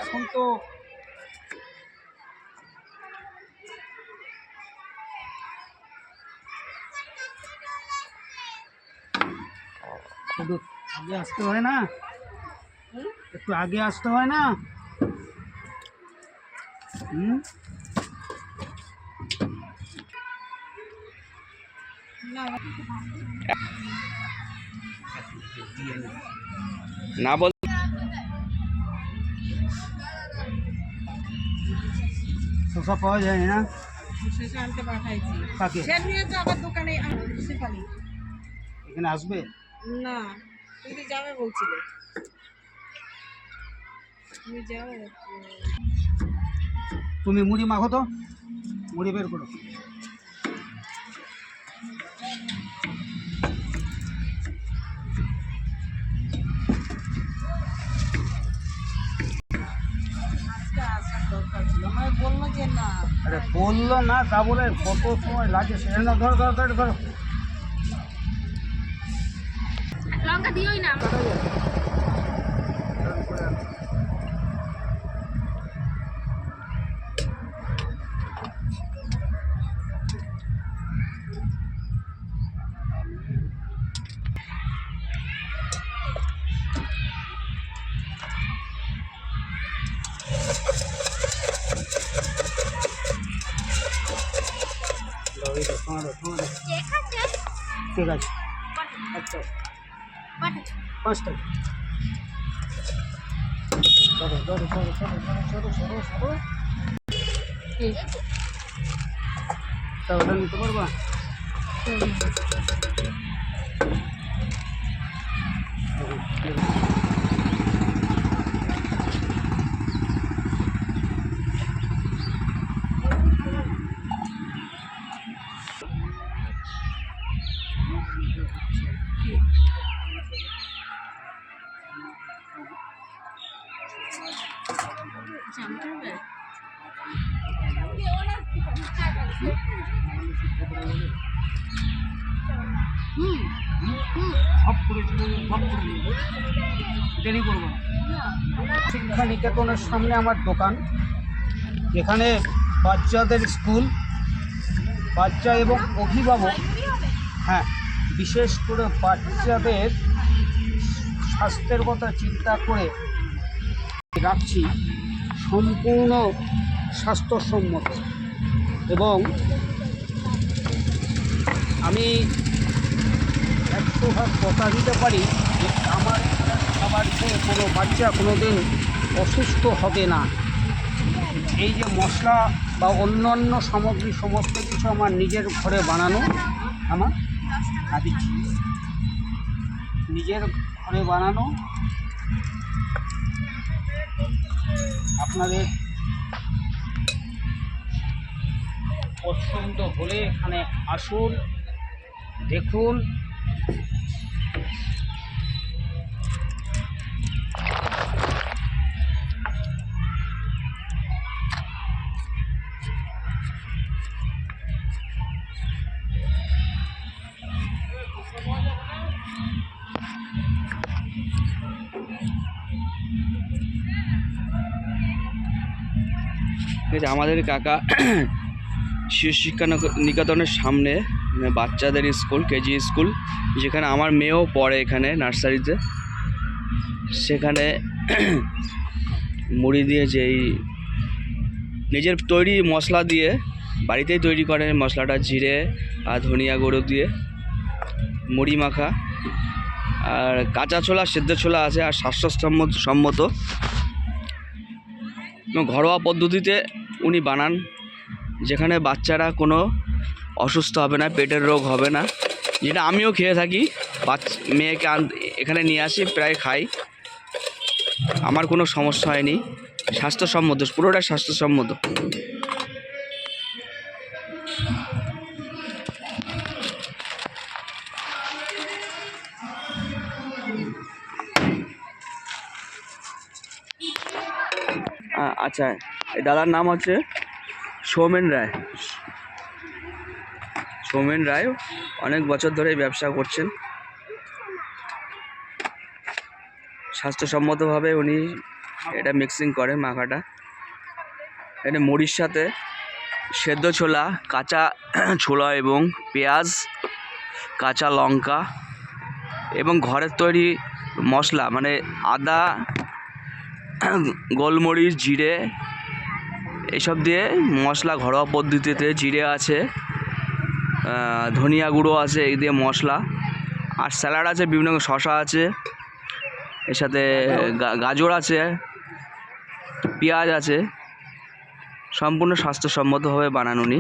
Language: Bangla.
এখন তো একটু আগে আসতে হয় না, একটু আগে আসতে হয় না। না বল শসা পাওয়া যায় না, শসা আনতে পাঠাইছি। কাকে? সে নিয়ে তো আবার দোকানে শেফালি এখানে আসবে না, তুমি যাবে বলছিলে, তুমি যাও। তুমি মুড়ি মাখো তো, মুড়ি বের করো। আজকে আসার দরকার ছিল, আমায় বললো যে না। আরে বললো না, তা বলে কত সময় লাগে সেটা না। ধরো ধরো ধরো ধরো, লঙ্কা দিওই না। ঠিক আছে, আচ্ছা 5 টাকা। সরো সরো সরো সরো সরো সরো সরো। তা ওটা নিতে পারবা? দেরি করবো না। শিক্ষা নিকেতনের সামনে আমার দোকান, এখানে বাচ্চাদের স্কুল, বাচ্চা এবং অভিভাবক, হ্যাঁ বিশেষ করে বাচ্চাদের স্বাস্থ্যের কথা চিন্তা করে রাখছি সম্পূর্ণ স্বাস্থ্যসম্মত। এবং আমি 100% কথা দিতে পারি যে আমার খাবার খেয়ে কোনো বাচ্চা কোনো দিন অসুস্থ হবে না। এই যে মশলা বা অন্যান্য সামগ্রী সমস্ত কিছু আমার নিজের ঘরে বানানো, আমার দিচ্ছি নিজের ঘরে বানানো। আপনাদের পছন্দ হলে এখানে আসুন, দেখুন। ঠিক আছে, আমাদের কাকা শিশু শিক্ষা নিকেতনের সামনে বাচ্চাদের স্কুল, কেজি স্কুল, যেখানে আমার মেয়েও পড়ে, এখানে নার্সারিতে। সেখানে মুড়ি দিয়ে যেই নিজের তৈরি মশলা দিয়ে বাড়িতেই তৈরি করে মশলাটা, জিরে আর ধনিয়া গুঁড়ো দিয়ে মুড়ি মাখা, আর কাঁচা ছোলা, সেদ্ধ ছোলা আছে, আর স্বাস্থ্যসম্মত ঘরোয়া পদ্ধতিতে উনি বানান, যেখানে বাচ্চারা কোনো অসুস্থ হবে না, পেটের রোগ হবে না। যেটা আমিও খেয়ে থাকি, মেয়েকে এখানে নিয়ে আসি, প্রায় খাই, আমার কোনো সমস্যা হয়নি। স্বাস্থ্যসম্মত, পুরোটাই স্বাস্থ্যসম্মত। আচ্ছা, এই দাদার নাম হচ্ছে সৌমেন রায়। সৌমেন রায় অনেক বছর ধরে ব্যবসা করছেন। স্বাস্থ্যসম্মতভাবে উনি এটা মিক্সিং করে মাখাটা। এটা মুড়ির সাথে সেদ্ধ ছোলা, কাঁচা ছোলা এবং পেঁয়াজ, কাঁচা লঙ্কা এবং ঘরের তৈরি মশলা মানে আদা, গোলমরিচ, জিরে এইসব দিয়ে মশলা ঘরোয়া পদ্ধতিতে, জিরে আছে, ধনিয়া গুঁড়ো আছে, এই দিয়ে মশলা। আর স্যালাড আছে, বিভিন্ন শসা আছে, এর সাথে গাজর আছে, পেঁয়াজ আছে। সম্পূর্ণ স্বাস্থ্যসম্মতভাবে বানানো উনি।